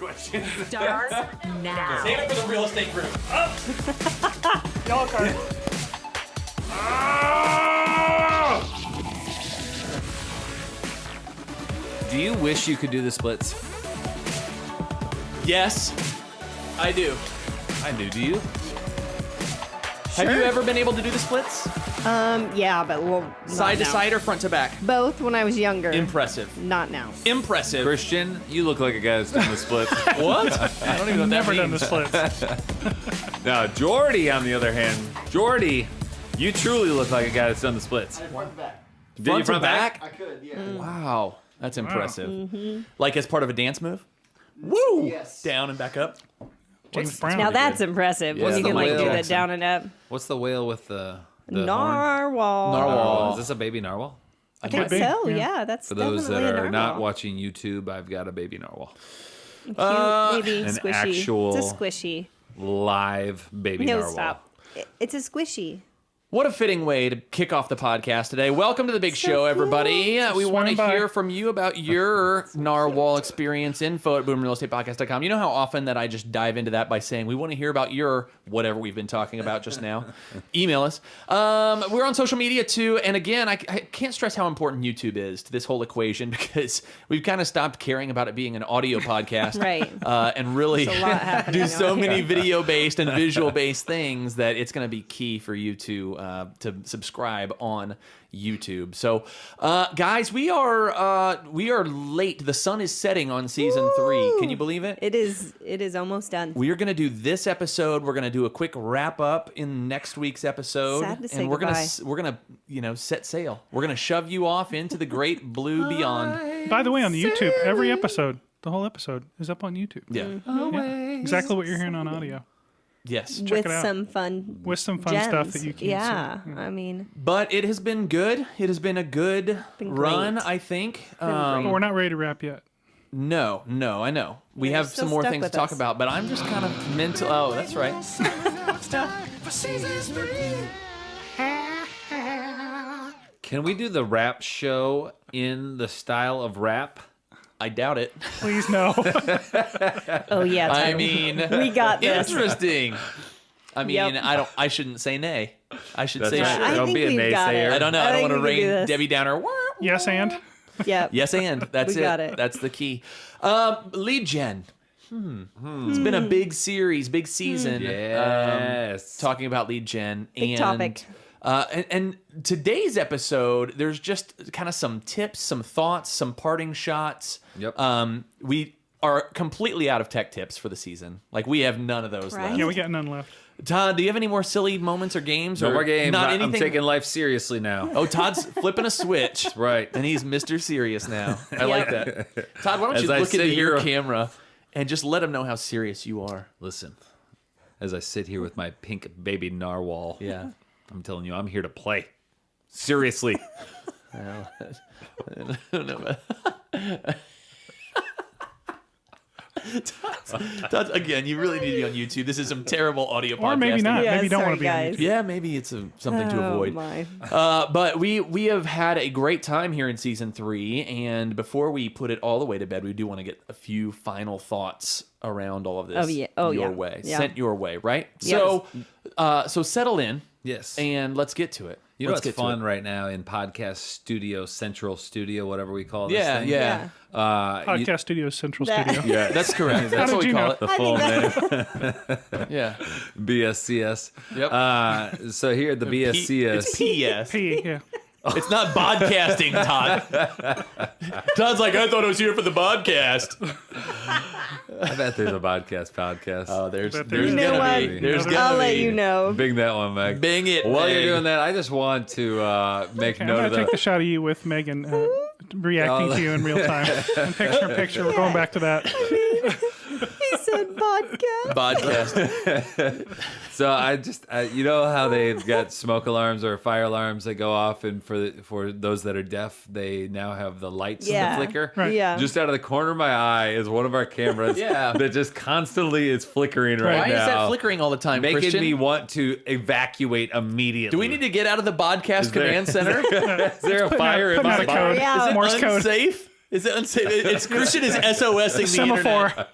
your question. Start now. Save it for the real estate group. Yellow card. Do you wish you could do the splits? Yes, I do. I do. Do you? Have you ever been able to do the splits? Yeah, but Side to side or front to back? Both when I was younger. Impressive. Not now. Impressive. Christian, you look like a guy that's done the splits. What? I don't even know what Never that done the means. splits. Now, Jordy, on the other hand, Jordy, you truly look like a guy that's done the splits. Front to back. Did you front back? I could, yeah. Wow, that's impressive. Mm-hmm. Like as part of a dance move? Woo! Yes. Down and back up. James Brown. Now that's impressive. Yeah. When you What's can the like do whale? that down and up. What's the whale with the horn? Narwhal. Narwhal. Is this a baby narwhal? I think Could be, so. yeah. Yeah, that's For those that definitely a are not narwhal. watching YouTube, I've got a baby narwhal. Cute, maybe an squishy. actual- It's a squishy. Live baby No, narwhal. stop. It's a squishy. What a fitting way to kick off the podcast today. Welcome to the big show, everybody. We want to Swing by. hear from you about your narwhal experience. Info at boomrealestatepodcast.com. You know how often that I just dive into that by saying we want to hear about your whatever we've been talking about just now. Email us. We're on social media too. And again, I can't stress how important YouTube is to this whole equation because we've kind of stopped caring about it being an audio podcast. Right. And really There's a lot happening do so out many here. video-based and visual-based things that it's going to be key for you to subscribe on YouTube. So, guys, we are late. The sun is setting on season 3. Can you believe it? It is almost done. We are going to do this episode. We're going to do a quick wrap up in next week's episode, Sad to say and we're goodbye. gonna set sail. We're gonna shove you off into the great blue beyond. By the way, on the YouTube, every episode, the whole episode, is up on YouTube. Yeah. Yeah. Exactly what you're hearing on audio. Yes. With it out. some fun With some fun gems. stuff that you can Yeah, see. I mean, But it has been good. It has been a good Been run, great. I think. But we're not ready to wrap yet. No, I know. We You're have still some more stuck things to with talk us. about, but I'm just kind of mental. Oh, that's right. Can we do the rap show in the style of rap? I doubt it. Please no. oh yeah. I Tyler. mean, we got this. interesting. I mean, Yep. I shouldn't say nay. I should That's say right. sure. I Don't think be a we've got naysayer. it. I don't know. I don't think want to we can do rain this. Debbie Downer. Yes, and? Yep. Yes, and that's We it. got it. That's the key. Lead gen. It's been a big series, big season. Yes. Talking about lead gen. Big topic. And today's episode, there's just kind of some tips, some thoughts, some parting shots. Yep. We are completely out of tech tips for the season. Like we have none of those Right. left. Yeah, we got none left. Todd, do you have any more silly moments or games? No or more games. Not I'm anything. taking life seriously now. Oh, Todd's flipping a switch. Right. And he's Mr. Serious now. I like that. Todd, why don't As you I look sit into your here- camera and just let him know how serious you are. Listen, as I sit here with my pink baby narwhal, Yeah. I'm telling you, I'm here to play. Seriously. Well, I don't know about Todd's, again, you really need to be on YouTube. This is some terrible audio Or maybe podcasting. not. Yeah, Maybe you don't want to sorry, be on guys. YouTube. Yeah, maybe it's something to Oh, avoid. my. But we have had a great time here in season 3, and before we put it all the way to bed, we do want to get a few final thoughts around all of this. Oh, yeah. Oh, your yeah. way, Yeah. sent your way, right? Yes. So settle in, Yes. and let's get to it. You know Let's what's get to fun it. right now in podcast studio, central studio, whatever we call this Yeah, thing? yeah, Podcast Studio, Central That- Studio. Yeah, that's correct. How That's did what we you call know? it. the full name. Yeah. BSCS. Yep. So here at the BSCS. It's PS. P, yeah. It's not podcasting, Todd. Todd's like, I thought I was here for the podcast. I bet there's a podcast. Oh, there's But there's You know gonna what? be. There's I'll gonna I'll be. let you know. Bing that one, Meg. Bing it. While Meg. you're doing that, I just want to make Okay, I'm note going of to take the... the shot of you with Megan reacting to you in real time. And picture in picture. We're going back to that. He said podcast. Podcast. So I just, you know how they've got smoke alarms or fire alarms that go off, and for those that are deaf, they now have the lights Yeah. and the flicker. Right. Yeah. Just out of the corner of my eye is one of our cameras Yeah. that just constantly is flickering right Why now. is that flickering all the time, Making Christian? me want to evacuate immediately. Do we need to get out of the podcast there- command center? Is there a fire in putting my out a body? code. Yeah. Is it Morse code. unsafe? Is it unsafe? It's Christian is SOSing the Semaphore. internet.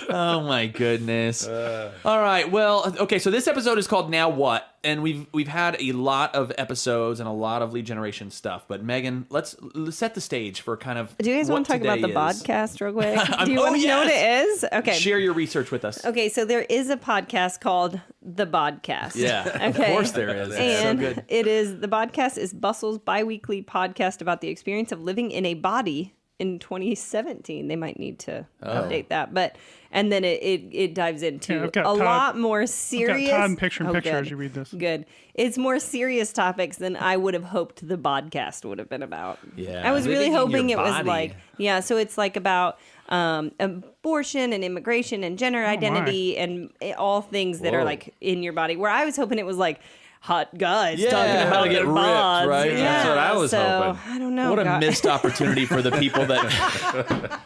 Oh my goodness. All right. Well, okay. So this episode is called Now What, and we've had a lot of episodes and a lot of lead generation stuff. But Megan, let's set the stage for kind of. Do you guys what want to talk about the today is. podcast real quick? Oh, Do you want to know what yes. it is? Okay. Share your research with us. Okay, so there is a podcast called The Bodcast. Yeah, Okay. of course there is. It's so And good. the podcast is Bustle's bi-weekly podcast about the experience of living in a body in 2017. They might need to update that, and then it dives into Yeah, I've got a Todd- lot more serious. Todd in picture in picture good. as you read this. Good. It's more serious topics than I would have hoped the podcast would have been about. Yeah. I was really Living in hoping your it was body. like, so it's like about abortion and immigration and gender identity and all things that are Whoa. like in your body. Where I was hoping it was like hot guys Yeah, talking how about to get their ripped, bods. right? Yeah, That's what I was so, hoping. I don't know. What a God. missed opportunity for the people that.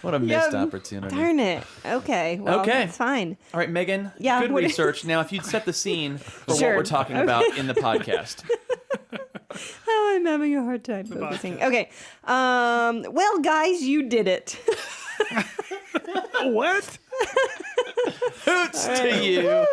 What a missed Yeah, opportunity. Darn it. Okay. Well, Okay. that's fine. All right, Megan. Yeah, Good what- research. Now, if you'd set the scene for what Sure. we're talking about in the podcast. Oh, I'm having a hard time focusing. Okay. Well, guys, you did it. What? Hoots to you.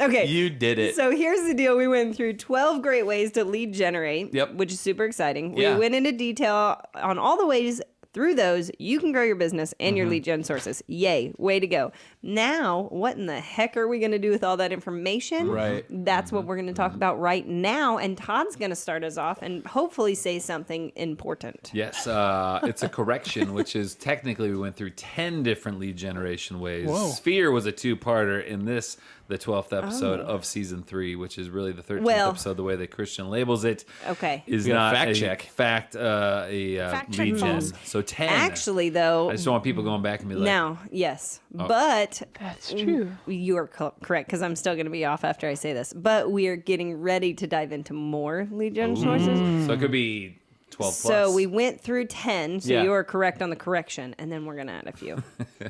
Okay. You did it. So here's the deal. We went through 12 great ways to lead generate, Yep. which is super exciting. Yeah. We went into detail on all the ways through those you can grow your business and Mm-hmm. your lead gen sources. Yay, way to go. Now, what in the heck are we going to do with all that information? Right. That's what we're going to talk about right now. And Todd's going to start us off and hopefully say something important. Yes, it's a correction, which is technically we went through 10 different lead generation ways. Whoa. Sphere was a two-parter in this, the 12th episode of season 3, which is really the 13th Well- episode. The way that Christian labels it Okay. is We gotta not fact a check. fact, Fact check lead gen. false. So 10. Actually, though, I just don't want people going back and be like, now, yes, Oh. but That's true. you are correct because I'm still going to be off after I say this. But we are getting ready to dive into more lead gen sources. so it could be 12 plus. So we went through 10. So Yeah. you are correct on the correction, and then we're going to add a few.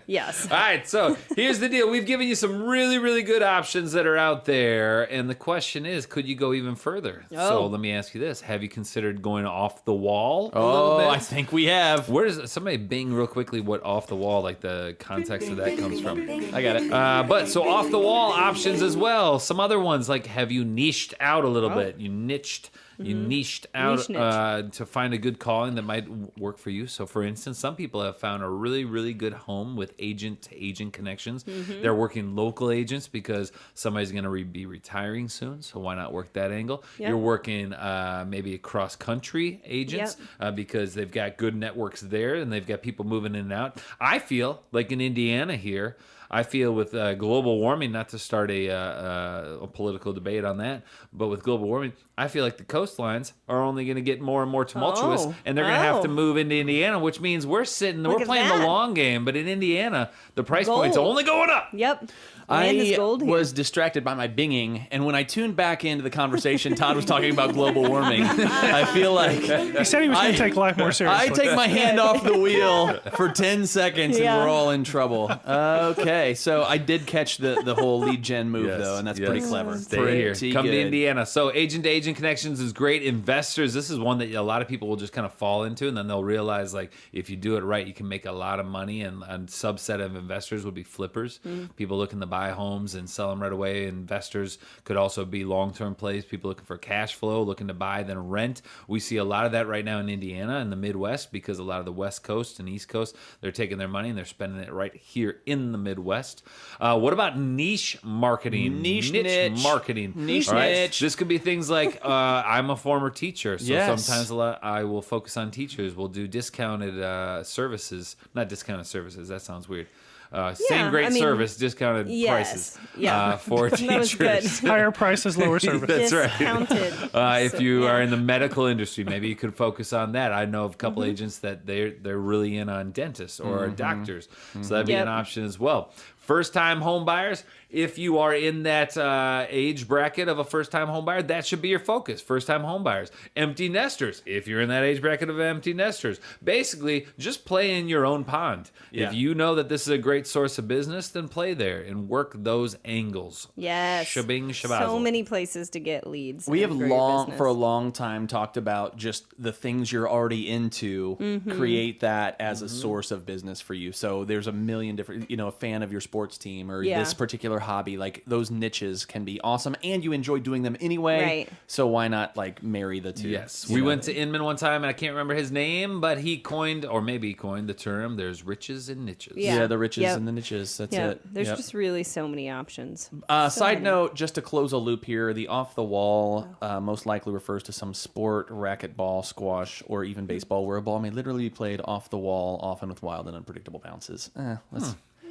Yes. All right, so here's the deal. We've given you some really, really good options that are out there. And the question is, could you go even further? So Oh. let me ask you this. Have you considered going off the wall a little Oh, bit? I think we have. Where does somebody bing real quickly what off the wall, like the context of that comes from? I got it. But so off the wall options as well. Some other ones, like have you niched out a little Oh. bit? You niched out Niche. to find a good calling that might work for you. So for instance, some people have found a really, really good home with agent to agent connections. They're working local agents because somebody's going to be retiring soon. So why not work that angle? Yep. You're working maybe cross country agents because they've got good networks there and they've got people moving in and out. I feel like in Indiana here, I feel with global warming, not to start a political debate on that, but with global warming, I feel like the coastlines are only going to get more and more tumultuous, Oh. and they're going to have to Oh. move into Indiana, which means we're Look at playing that. the long game. But in Indiana, the price point's Gold. only going up. Yep. Land is I gold here. was distracted by my binging, and when I tuned back into the conversation, Todd was talking about global warming. I feel like He said he was going to take life more seriously. I take my hand off the wheel for 10 seconds Yeah. and we're all in trouble. Okay, so I did catch the whole lead gen move, though, and that's pretty clever. Stay Pretty here. Come to good. Indiana. So agent to agent connections is great. Investors, this is one that a lot of people will just kind of fall into, and then they'll realize like if you do it right, you can make a lot of money. And a subset of investors would be flippers, people looking to buy homes and sell them right away. Investors could also be long-term plays, people looking for cash flow, looking to buy then rent. We see a lot of that right now in Indiana and the Midwest because a lot of the West Coast and East Coast, they're taking their money and they're spending it right here in the Midwest. What about niche marketing? Niche marketing. Niche All right? niche. This could be things like I'm a former teacher, so Yes. sometimes I will focus on teachers. We'll do discounted services, not discounted services. That sounds weird. Same great I mean, service, discounted yes. prices Yeah. for That was good. teachers. Higher prices, lower service. That's right. Discounted. If So, you yeah. are in the medical industry, maybe you could focus on that. I know of a couple Mm-hmm. agents that they're really in on dentists or doctors, so that'd be Yep. an option as well. First-time home buyers, if you are in that age bracket of a first-time home buyer, that should be your focus. First-time home buyers. Empty nesters, if you're in that age bracket of empty nesters. Basically, just play in your own pond. Yeah. If you know that this is a great source of business, then play there and work those angles. Yes. Shabing shabazzle. So many places to get leads. We have and grow your business. for a long time talked about just the things you're already into, create that as a source of business for you. So there's a million different, a fan of your sports team or this particular hobby, like those niches can be awesome and you enjoy doing them anyway. Right. So why not like marry the two? Yes. You We know? went to Inman one time, and I can't remember his name, but he coined, or maybe he coined the term, there's riches and niches. Yeah. the riches Yep. and the niches. That's Yeah, it. there's Yep. just really so many options. Side many. note, just to close a loop here, the off the wall most likely refers to some sport, racquetball, squash, or even baseball, where a ball may literally be played off the wall, often with wild and unpredictable bounces.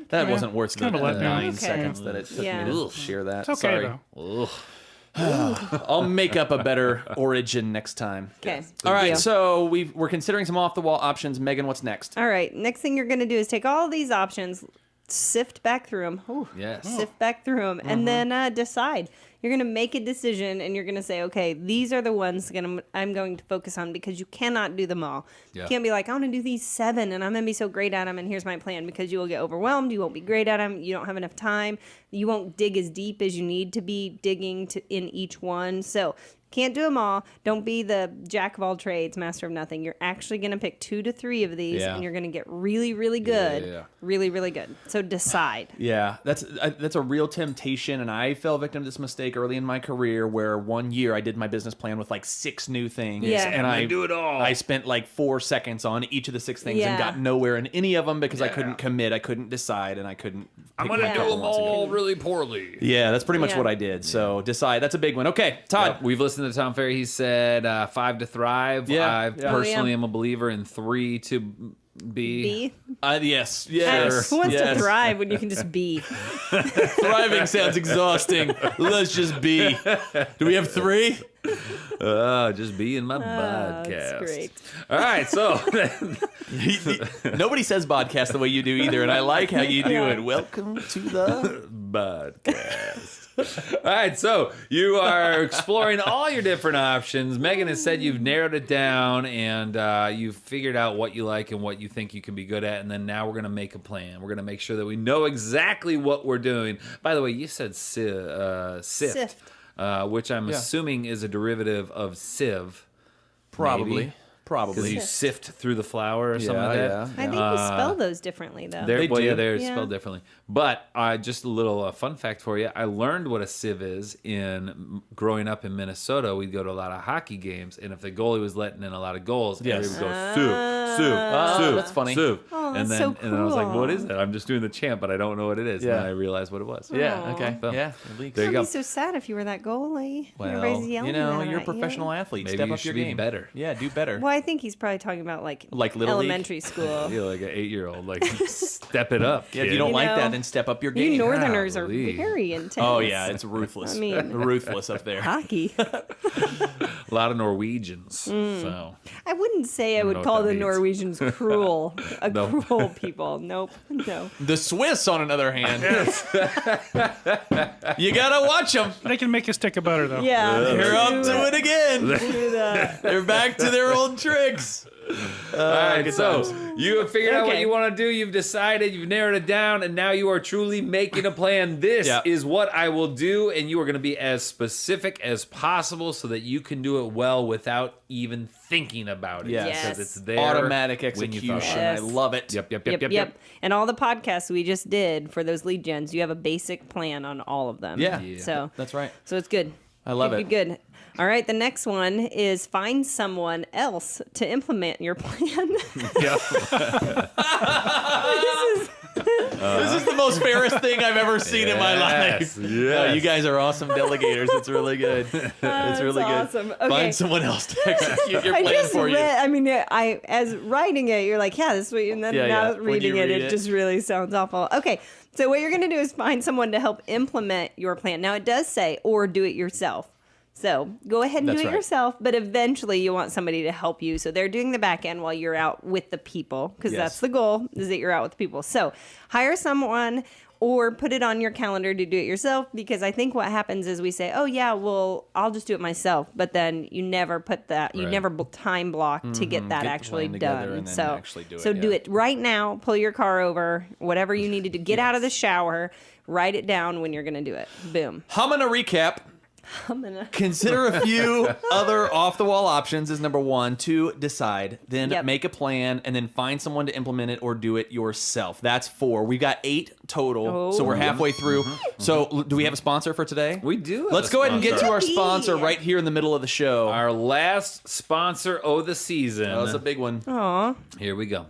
That wasn't worth the kind of a letdown. 9 Okay. seconds that it took Yeah. me to share that. It's okay, Sorry. though. I'll make up a better origin next time. Okay. All right, Deal. so we're considering some off the wall options. Megan, what's next? All right. Next thing you're going to do is take all these options, sift back through them. Yes. Sift back through them, and then decide. You're going to make a decision, and you're going to say, okay, these are the ones I'm going to focus on, because you cannot do them all. Yeah. You can't be like, I want to do these 7, and I'm going to be so great at them, and here's my plan, because you will get overwhelmed. You won't be great at them. You don't have enough time. You won't dig as deep as you need to be digging in each one. So can't do them all. Don't be the jack of all trades, master of nothing. You're actually going to pick 2 to 3 of these, Yeah. and you're going to get really, really good. Yeah. Really, really good. So decide. Yeah, that's a real temptation, and I fell victim to this mistake early in my career, where one year I did my business plan with like 6 new things, Yeah. and I do it all. I spent like 4 seconds on each of the 6 things Yeah. and got nowhere in any of them because I Yeah. couldn't commit, I couldn't decide, and I couldn't. I'm pick going to my do couple them once again. all really poorly. Yeah, that's pretty much Yeah. what I did. So decide. That's a big one. Okay, Todd. Yep, we've listened to Tom Ferry. He said 5 to thrive. Yeah, I yeah. personally Oh, yeah. am a believer in 3 to be. Be. Yes, yes. Who wants yes. to thrive when you can just be? Thriving sounds exhausting. Let's just be. Do we have 3? Just be in my podcast. That's great. All right, so Nobody says podcast the way you do either, and I like how you do Yeah. it. Welcome to the. podcast. All right, so you are exploring all your different options. Megan has said you've narrowed it down, and you've figured out what you like and what you think you can be good at, and then now we're going to make a plan. We're going to make sure that we know exactly what we're doing. By the way, you said sift. Sift. Which I'm assuming is a derivative of sieve. Probably. Because you Sift. sift through the flour or something like that. I think we spell those differently, though. They're, They well, do. yeah, they're Yeah. spelled differently. But just a little fun fact for you. I learned what a sieve is in growing up in Minnesota. We'd go to a lot of hockey games, and if the goalie was letting in a lot of goals, Yes. everybody would go, sieve. That's funny. Sieve. Oh, and that's then, so and then I was like, cool. what is it? I'm just doing the chant, but I don't know what it is. Yeah. And then I realized what it was. Yeah, Aw. okay. Boom. Yeah, it leaks. There you I'd go. be so sad if you were that goalie. Well, Everybody's yelling you know, that you're a at professional athlete. Maybe Step you up your should be game. better. Yeah, do better. Well, I think he's probably talking about like Little League? elementary school. You're like an 8-year-old. Like, step it up, Yeah, kid. if you don't You like know, that, then step up your You game. Northerners are Golly. very intense. Oh yeah, it's ruthless. I mean- ruthless up there. Hockey. A lot of Norwegians. Mm. So I wouldn't say I know would what call that the means. Norwegians cruel. No. Cruel people. Nope. No. The Swiss, on another hand, you gotta watch them. They can make a stick of butter, though. Yeah. They're up to it again. Do that. They're back to their old tricks. All right, good so times. you have figured out what Okay. you want to do. You've decided. You've narrowed it down, and now you are truly making a plan. This Yeah. is what I will do, and you are going to be as specific as possible so that you can do it well without even thinking about it. Yes. Because it's there. Automatic when you thought execution. about I Yes. love it. it. Yep, yep, Yep, yep, yep, yep, yep. And all the podcasts we just did for those lead gens, you have a basic plan on all of them. Yeah. So That's right. So it's good. I love Good, it. Good. All right. The next one is find someone else to implement your plan. This is the most fairest thing I've ever seen in my life. Yes, No, yes. you guys are awesome delegators. It's really good. It's really good. awesome. Okay. Find someone else to execute your I plan just for read. you. I mean, I as writing it, you're like, yeah, this is what, and then Yeah, now yeah. When reading you it, read it it. just really sounds awful. Okay, so what you're gonna do is find someone to help implement your plan. Now it does say or do it yourself. So go ahead and That's do it right. yourself, but eventually you want somebody to help you. So they're doing the back end while you're out with the people, because Yes. that's the goal, is that you're out with the people. So hire someone or put it on your calendar to do it yourself, because I think what happens is we say, oh yeah, well, I'll just do it myself, but then you never put that, you Right. never time block to get that Get the actually plan together done. and then So actually do it, so do yeah. it right now. Pull your car over, whatever you need to do. Get out of the shower. Write it down when you're going to do it. Boom. I'm gonna recap. Consider a few other off-the-wall options is number 1. 2, decide. Then Yep. make a plan, and then find someone to implement it or do it yourself. That's 4. We've got 8 total, so we're halfway through. So do we have a sponsor for today? We do have Let's a go ahead and get to sponsor. our sponsor right here in the middle of the show. Our last sponsor of the season. That was a big one. Aw. Here we go.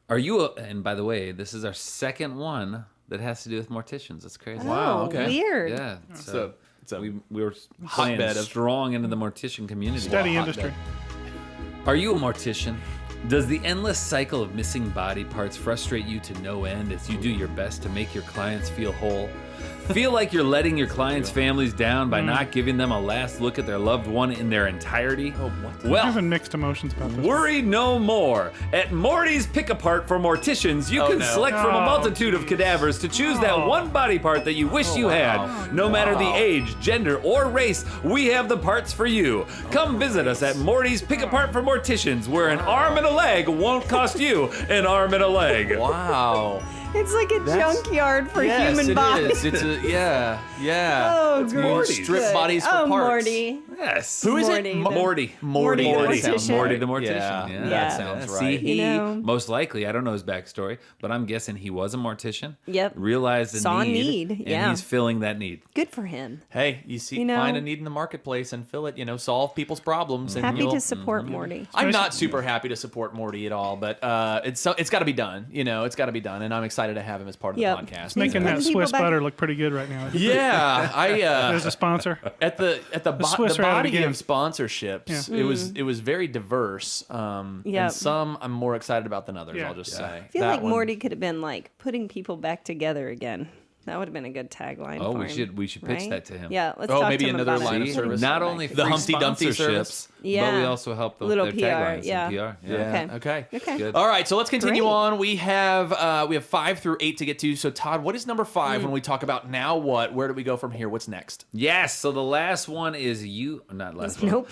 Are you? And by the way, this is our second one that has to do with morticians. That's crazy. Wow, Oh, okay. weird. Yeah. So It's a we were playing hotbed of- strong into the mortician community. Steady hot industry. Are you a mortician? Does the endless cycle of missing body parts frustrate you to no end as you do your best to make your clients feel whole? Feel like you're letting your clients' families down by not giving them a last look at their loved one in their entirety? Oh, what? I'm Well, having mixed emotions about this. worry no more. At Morty's Pick Apart for Morticians, you can no. select from a Oh, multitude of cadavers to choose that Oh. one body part that you wish you wow. had. No matter the Wow. age, gender, or race, we have the parts for you. Come visit us at Morty's Pick Apart for Morticians, where an arm and a leg won't cost you an arm and a leg. Wow. It's like a That's- junkyard for Yes, human it bodies. is. It's a yeah. Oh, It's great. more strip bodies for Oh, parts. Morty. Yes. Who is Morty. it? Morty. Morty the That mortician. sounds Morty right. the mortician. Yeah, Yeah, that sounds See, right. he You know. most likely, I don't know his backstory, but I'm guessing he was a mortician. Yep. Realized the Saw a need, need, and yeah. he's filling that need. Good for him. Hey, you see, You know- find a need in the marketplace and fill it. Solve people's problems. And Happy you'll- to support Morty. I'm not super happy to support Morty at all, but it's got to be done. It's got to be done, and I'm excited to have him as part of Yep. the podcast. Making Putting that people Swiss back- butter look pretty good right now. Yeah, There's a sponsor. at the Swiss the are at it body again. of sponsorships, Yeah. it was very diverse. Yep. And some I'm more excited about than others. Yeah. I'll just Yeah. say. I feel That like one- Morty could have been like putting people back together again. That would have been a good tagline. Oh, for we him, should pitch right? that to him. Yeah, let's Oh, talk maybe to him another about line of it. See, service. not only The free Humpty Dumpty sponsorships, service. but Yeah. we also help them Little with their PR, taglines yeah. and PR. Yeah. Okay. Okay. Good. All right, so let's continue Great. on. We have 5 through 8 to get to. So Todd, what is number 5 when we talk about now what? Where do we go from here? What's next? Yes. So the last one is not last one. Nope.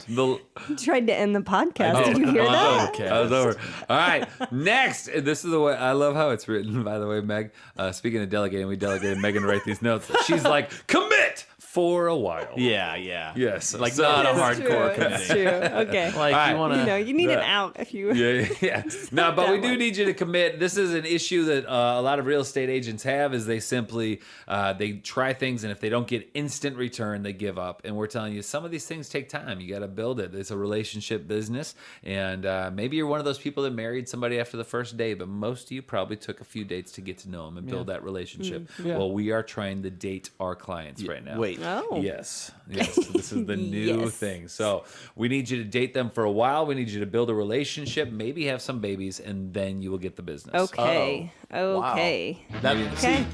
The, Tried to end the podcast. Oh, Did you hear that? Okay. I was over. All right. Next, this is the way I love how it's written. By the way, Meg. Speaking of delegating, we delegated Megan to write these notes. She's like, commit for a while. Yeah. Yes. Like So- not a That's hardcore true. committing. That's true. Okay. Like All you right. want to. you need an Yeah. out if you. Yeah. No, but we that do one. need you to commit. This is an issue that a lot of real estate agents have. Is they simply they try things, and if they don't get instant return, they give up. And we're telling you, some of these things take time. You got to build it. It's a relationship business, and maybe you're one of those people that married somebody after the first day, but most of you probably took a few dates to get to know them and build that relationship. Yeah. Well, we are trying to date our clients right now. Wait. Oh. Yes. Yes. So this is the new Yes. thing. So we need you to date them for a while. We need you to build a relationship, maybe have some babies, and then you will get the business. Okay. Wow. Okay. That, Okay. see,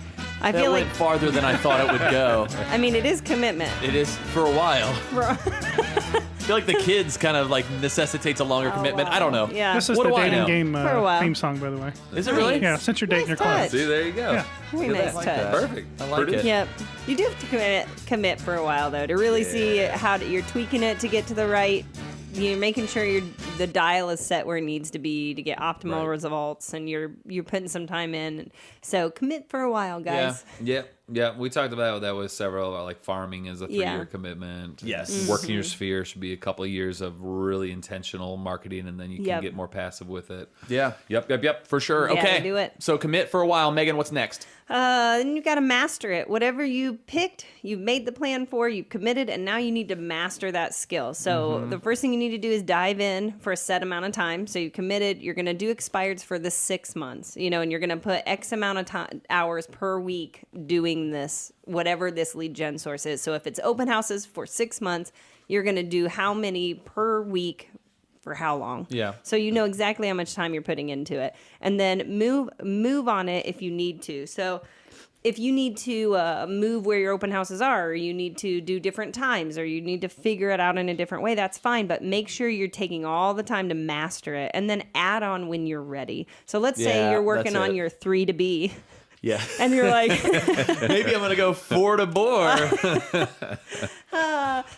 I that feel went like. farther than I thought it would go. I mean, it is commitment. It is for a while. I feel like the kids kind of like necessitates a longer commitment. I don't know. Yeah. This is What the do I dating know? game For a while. theme song, by the way. Is it really? Yeah, since you're dating Nice your clients. touch. See, there you go. Yeah. Very Look at nice that. touch. Perfect. I like Produce- it. Yep. You do have to commit for a while though to really see how you're tweaking it to get to the right. You're making sure the dial is set where it needs to be to get optimal Right. results, and you're putting some time in. So commit for a while, guys. Yeah. We talked about that with several, like farming is a 3-year Yeah. commitment. Yes. Working your sphere should be a couple of years of really intentional marketing, and then you can Yep. get more passive with it. Yeah. Yep. For sure. Yeah, Okay. do it. So commit for a while. Megan, what's next? Then you got to master it. Whatever you picked, you've made the plan for, you've committed, and now you need to master that skill. So the first thing you need to do is dive in for a set amount of time. So you committed, you're going to do expireds for the 6 months, and you're going to put X amount of hours per week doing this, whatever this lead gen source is. So if it's open houses for 6 months, you're going to do how many per week for how long. Yeah. So you know exactly how much time you're putting into it. And then move on it if you need to. So if you need to move where your open houses are, or you need to do different times, or you need to figure it out in a different way, that's fine. But make sure you're taking all the time to master it, and then add on when you're ready. So let's say you're working on your 3 to B. Yeah. And you're like, maybe I'm going to go 4 to bore.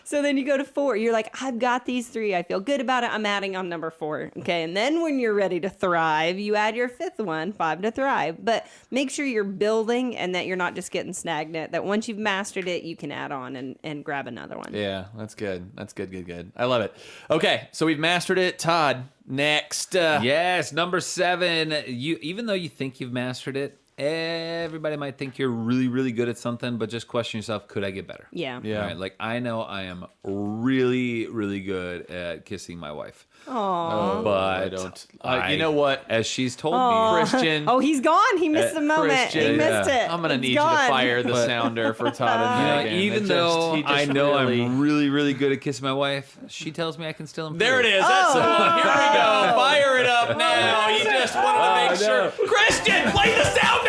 so then you go to 4. You're like, I've got these 3. I feel good about it. I'm adding on number 4. Okay. And then when you're ready to thrive, you add your 5th one, 5 to thrive. But make sure you're building and that you're not just getting stagnant, that once you've mastered it, you can add on and grab another one. Yeah, that's good. That's good, good, good. I love it. Okay. So we've mastered it. Todd, next. Yes, number 7. Even though you think you've mastered it, everybody might think you're really, really good at something, but just question yourself, could I get better? Yeah. Yeah. Right? Like, I know I am really, really good at kissing my wife. Aww. But I don't. You know what? As she's told me, Christian. Oh, he's gone. He missed the moment. Christian, He missed it. I'm going to It's need you gone. to fire the sounder for Todd and Megan. even though I know I'm really, really good at kissing my wife, she tells me I can still improve. There it is. That's the one. Here we go. Fire it up now. You just wanted to make sure. Christian, play the sounder.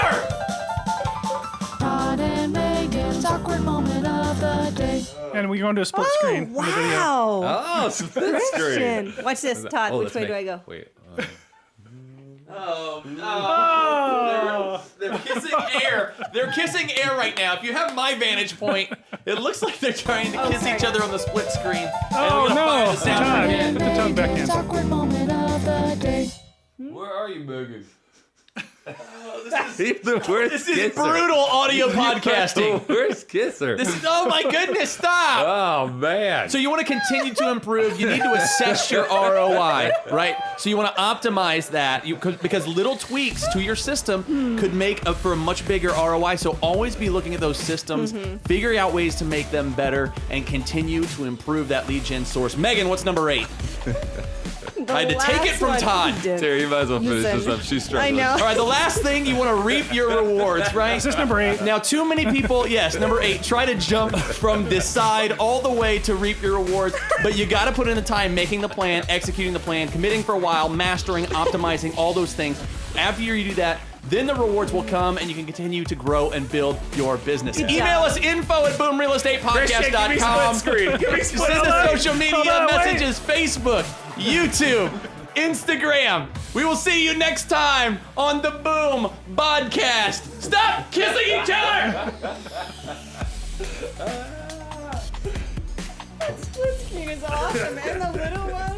Todd and Megan's awkward moment of the day. And we go into a split screen in the video. Wow. Oh, split screen. Christian. Watch this, Todd. Which way do I go? Wait. Oh, no. They're kissing air. They're kissing air right now. If you have my vantage point, it looks like they're trying to kiss each other on the split screen. Oh, and I'm gonna no. fire the sounder Todd, again. put the tongue back in. Megan's awkward moment of the day. Where are you, Megan? This is brutal audio podcasting. Where's Kisser? Oh my goodness, stop! Oh, man. So you want to continue to improve, you need to assess your ROI, right? So you want to optimize that because little tweaks to your system could make up for a much bigger ROI. So always be looking at those systems, figuring out ways to make them better, and continue to improve that lead gen source. Megan, what's number 8? I had to take it from Todd. Terry, you might as well finish this Listen, up. She's struggling. I know. All right, the last thing, you want to reap your rewards, right? Is this number 8? Now, too many people, yes, number 8, try to jump from this side all the way to reap your rewards, but you got to put in the time making the plan, executing the plan, committing for a while, mastering, optimizing, all those things. After you do that, then the rewards will come and you can continue to grow and build your business. Email us info@boomrealestatepodcast.com. Send us social media messages, Facebook, YouTube, Instagram. We will see you next time on the Boom Podcast. Stop kissing each other! Split screen is awesome. And the little one.